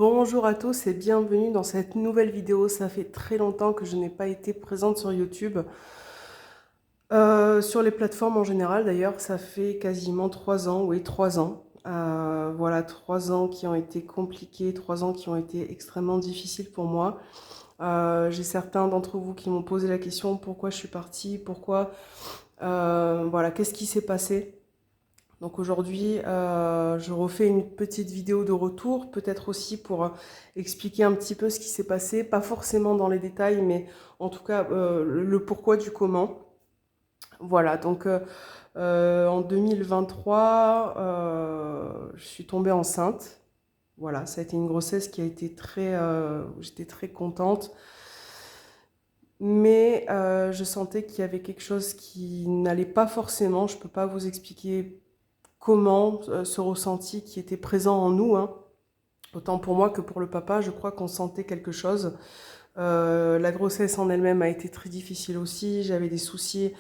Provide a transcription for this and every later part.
Bonjour à tous et bienvenue dans cette nouvelle vidéo. Ça fait très longtemps que je n'ai pas été présente sur YouTube. Sur les plateformes en général d'ailleurs, ça fait quasiment 3 ans, oui 3 ans. Voilà, 3 ans qui ont été compliqués, 3 ans qui ont été extrêmement difficiles pour moi. J'ai certains d'entre vous qui m'ont posé la question pourquoi je suis partie, pourquoi, voilà, qu'est-ce qui s'est passé. Donc aujourd'hui, je refais une petite vidéo de retour, peut-être aussi pour expliquer un petit peu ce qui s'est passé, pas forcément dans les détails, mais en tout cas le pourquoi du comment. Voilà, donc en 2023, je suis tombée enceinte. Voilà, ça a été une grossesse qui a été j'étais très contente, mais je sentais qu'il y avait quelque chose qui n'allait pas forcément. Je ne peux pas vous expliquer comment ce ressenti qui était présent en nous, hein. Autant pour moi que pour le papa, je crois qu'on sentait quelque chose. La grossesse en elle-même a été très difficile aussi. J'avais des soucis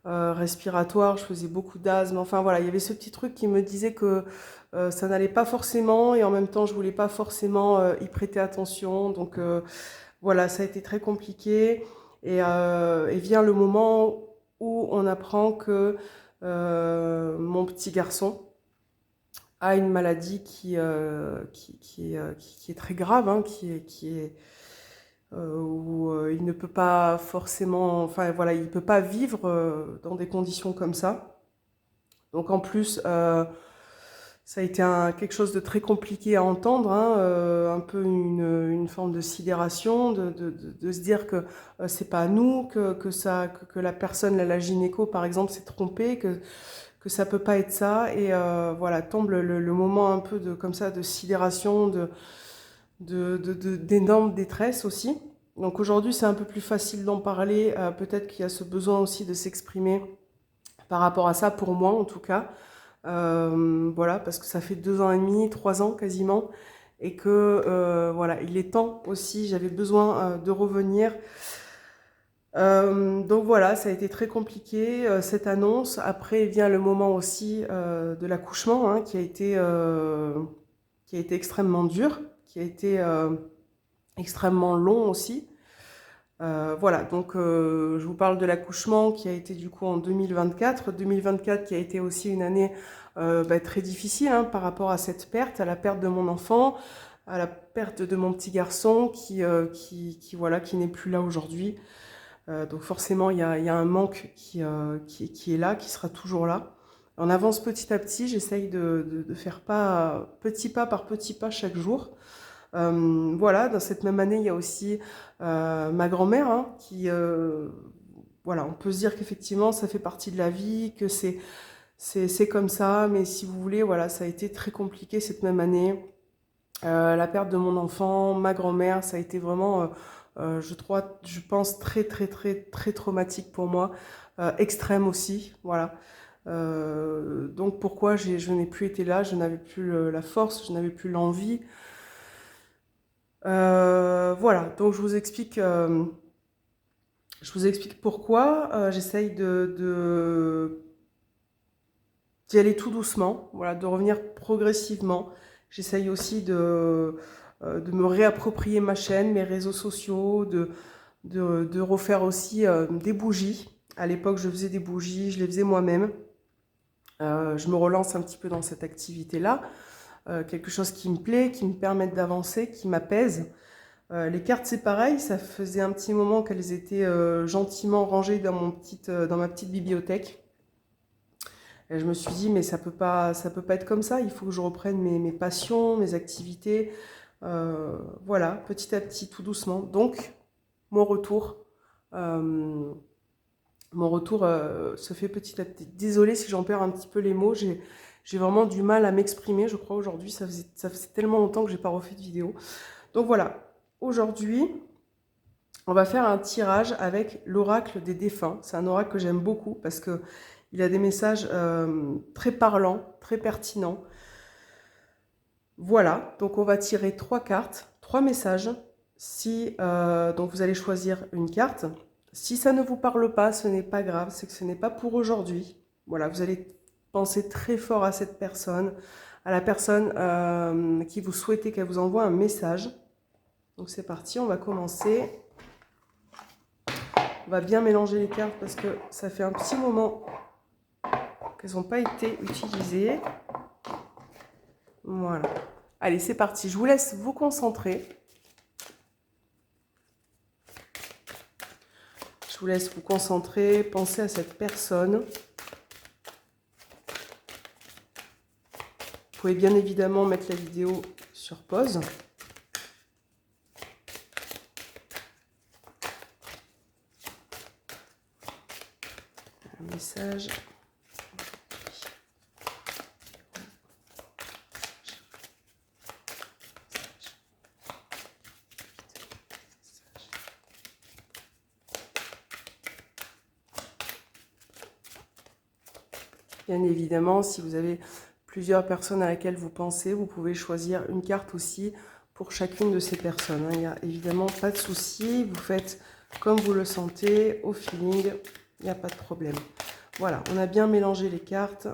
respiratoires, je faisais beaucoup d'asthme. Enfin voilà, il y avait ce petit truc qui me disait que ça n'allait pas forcément et en même temps je voulais pas forcément y prêter attention. Donc voilà, ça a été très compliqué et vient le moment où on apprend que mon petit garçon a une maladie qui est très grave, hein, où il ne peut pas forcément, enfin voilà, il ne peut pas vivre dans des conditions comme ça. Donc en plus, ça a été quelque chose de très compliqué à entendre, hein, un peu une forme de sidération, de se dire que c'est pas à nous, que la personne, la gynéco par exemple, s'est trompée, que ça peut pas être ça. Et voilà, tombe le moment un peu comme ça, de sidération, d'énorme détresse aussi. Donc aujourd'hui, c'est un peu plus facile d'en parler. Peut-être qu'il y a ce besoin aussi de s'exprimer par rapport à ça, pour moi en tout cas. Voilà, parce que ça fait 2 ans et demi, 3 ans quasiment, et que voilà, il est temps aussi, j'avais besoin de revenir. Donc voilà, ça a été très compliqué, cette annonce. Après vient le moment aussi de l'accouchement, hein, qui a été extrêmement dur, qui a été extrêmement long aussi. Voilà, donc je vous parle de l'accouchement qui a été du coup en 2024. 2024 qui a été aussi une année très difficile, hein, par rapport à cette perte, à la perte de mon enfant, à la perte de mon petit garçon voilà, qui n'est plus là aujourd'hui. Donc forcément, il y a un manque qui est là, qui sera toujours là. On avance petit à petit, j'essaye de faire petit pas par petit pas chaque jour. Voilà, dans cette même année, il y a aussi ma grand-mère, hein, voilà, on peut se dire qu'effectivement, ça fait partie de la vie, que c'est comme ça, mais si vous voulez, voilà, ça a été très compliqué cette même année. La perte de mon enfant, ma grand-mère, ça a été vraiment, je pense, très, très, très, très traumatique pour moi, extrême aussi, voilà. Donc pourquoi je n'ai plus été là, je n'avais plus la force, je n'avais plus l'envie. Voilà, donc je vous explique pourquoi. J'essaye d'y aller tout doucement, voilà, de revenir progressivement. J'essaye aussi de me réapproprier ma chaîne, mes réseaux sociaux, de refaire aussi des bougies. À l'époque, je faisais des bougies, je les faisais moi-même. Je me relance un petit peu dans cette activité-là. Quelque chose qui me plaît, qui me permette d'avancer, qui m'apaise. Les cartes, c'est pareil, ça faisait un petit moment qu'elles étaient gentiment rangées dans ma petite bibliothèque. Et je me suis dit, mais ça peut pas être comme ça, il faut que je reprenne mes passions, mes activités. Voilà, petit à petit, tout doucement. Donc, mon retour, euh, mon retour se fait petit à petit. Désolée si j'en perds un petit peu les mots, j'ai vraiment du mal à m'exprimer, je crois, aujourd'hui. Ça faisait tellement longtemps que j'ai pas refait de vidéo. Donc voilà, aujourd'hui, on va faire un tirage avec l'oracle des défunts. C'est un oracle que j'aime beaucoup parce que il a des messages très parlants, très pertinents. Voilà, donc on va tirer 3 cartes, 3 messages. Donc vous allez choisir une carte. Si ça ne vous parle pas, ce n'est pas grave, c'est que ce n'est pas pour aujourd'hui. Voilà, vous allez penser très fort à cette personne, à la personne qui vous souhaitez qu'elle vous envoie un message. Donc c'est parti, on va commencer. On va bien mélanger les cartes parce que ça fait un petit moment qu'elles n'ont pas été utilisées. Voilà. Allez, c'est parti. Je vous laisse vous concentrer. Je vous laisse vous concentrer, penser à cette personne. Vous pouvez bien évidemment mettre la vidéo sur pause. Un message. Bien évidemment, si vous avez plusieurs personnes à laquelle vous pensez, vous pouvez choisir une carte aussi pour chacune de ces personnes. Il n'y a évidemment pas de souci, vous faites comme vous le sentez, au feeling, il n'y a pas de problème. Voilà, on a bien mélangé les cartes.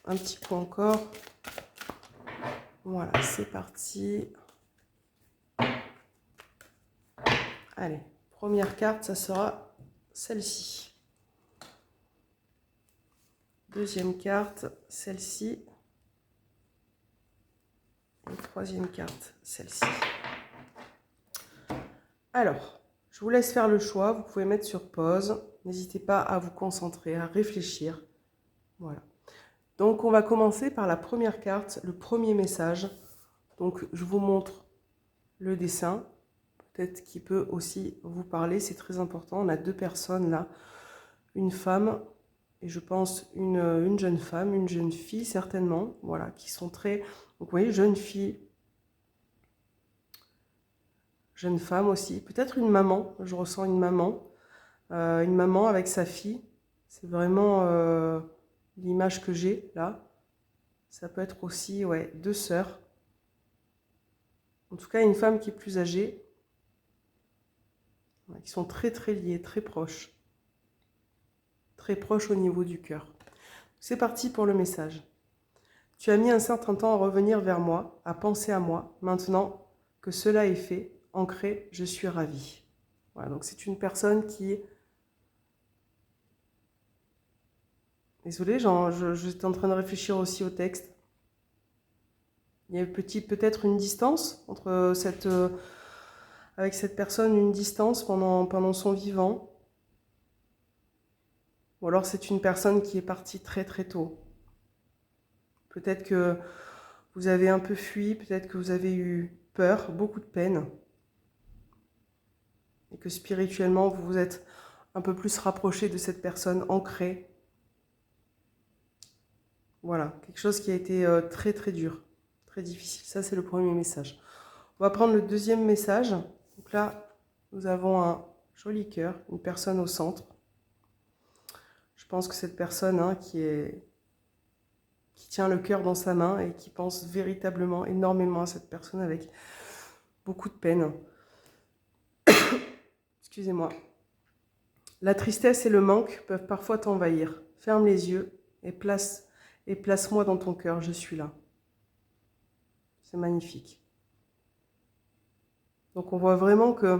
Un petit coup encore. Voilà, c'est parti. Allez, première carte, ça sera celle-ci. Deuxième carte, celle-ci. Et troisième carte, celle-ci. Alors, je vous laisse faire le choix. Vous pouvez mettre sur pause. N'hésitez pas à vous concentrer, à réfléchir. Voilà. Donc, on va commencer par la première carte, le premier message. Donc, je vous montre le dessin. Peut-être qu'il peut aussi vous parler. C'est très important. On a deux personnes là. Une femme et je pense une jeune femme, une jeune fille certainement. Voilà, qui sont très... Donc, vous voyez, jeune fille, jeune femme aussi. Peut-être une maman. Je ressens une maman avec sa fille. C'est vraiment l'image que j'ai là. Ça peut être aussi, ouais, deux sœurs. En tout cas, une femme qui est plus âgée. Ouais, qui sont très très liées, très proches. Très proches au niveau du cœur. C'est parti pour le message. Tu as mis un certain temps à revenir vers moi, à penser à moi. Maintenant que cela est fait, ancré, je suis ravie. Voilà, donc c'est une personne qui... Désolée, j'étais en train de réfléchir aussi au texte. Il y a peut-être une distance entre avec cette personne, une distance pendant son vivant. Ou alors c'est une personne qui est partie très très tôt. Peut-être que vous avez un peu fui, peut-être que vous avez eu peur, beaucoup de peine. Et que spirituellement, vous vous êtes un peu plus rapproché de cette personne ancrée. Voilà, quelque chose qui a été très très dur, très difficile. Ça, c'est le premier message. On va prendre le deuxième message. Donc là, nous avons un joli cœur, une personne au centre. Je pense que cette personne qui tient le cœur dans sa main et qui pense véritablement énormément à cette personne avec beaucoup de peine. Excusez-moi. La tristesse et le manque peuvent parfois t'envahir. Ferme les yeux et place-moi dans ton cœur, je suis là. C'est magnifique. Donc on voit vraiment que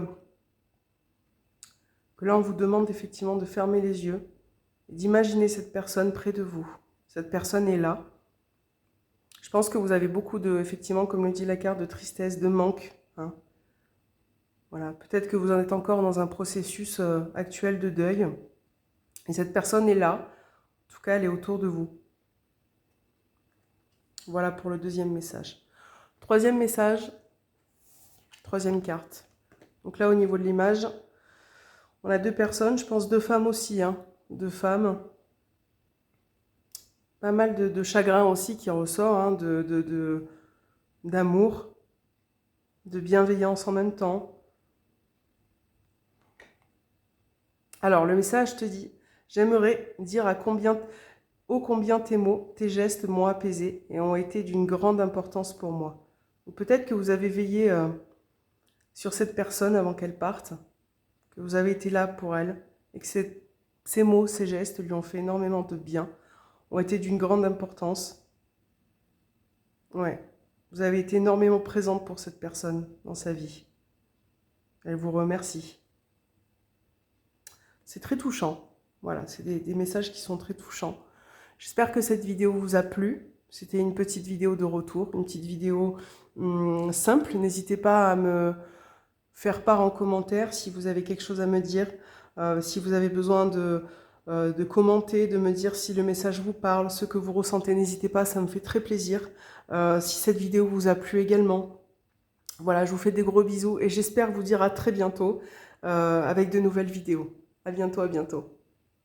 là on vous demande effectivement de fermer les yeux et d'imaginer cette personne près de vous. Cette personne est là. Je pense que vous avez beaucoup effectivement, comme le dit la carte, de tristesse, de manque. Voilà, peut-être que vous en êtes encore dans un processus actuel de deuil. Et cette personne est là. En tout cas, elle est autour de vous. Voilà pour le deuxième message. Troisième message, troisième carte. Donc là, au niveau de l'image, on a deux personnes, je pense deux femmes aussi. Deux femmes. Pas mal de chagrin aussi qui ressort, d'amour, de bienveillance en même temps. Alors, le message te dit, j'aimerais dire ô combien tes mots, tes gestes m'ont apaisé et ont été d'une grande importance pour moi. Peut-être que vous avez veillé sur cette personne avant qu'elle parte, que vous avez été là pour elle et que ces mots, ces gestes lui ont fait énormément de bien, ont été d'une grande importance. Ouais. Vous avez été énormément présente pour cette personne dans sa vie. Elle vous remercie. C'est très touchant. Voilà, c'est des messages qui sont très touchants. J'espère que cette vidéo vous a plu. C'était une petite vidéo de retour, une petite vidéo simple. N'hésitez pas à me faire part en commentaire si vous avez quelque chose à me dire, si vous avez besoin de commenter, de me dire si le message vous parle, ce que vous ressentez, n'hésitez pas, ça me fait très plaisir. Si cette vidéo vous a plu également, voilà, je vous fais des gros bisous et j'espère vous dire à très bientôt avec de nouvelles vidéos. À bientôt, à bientôt.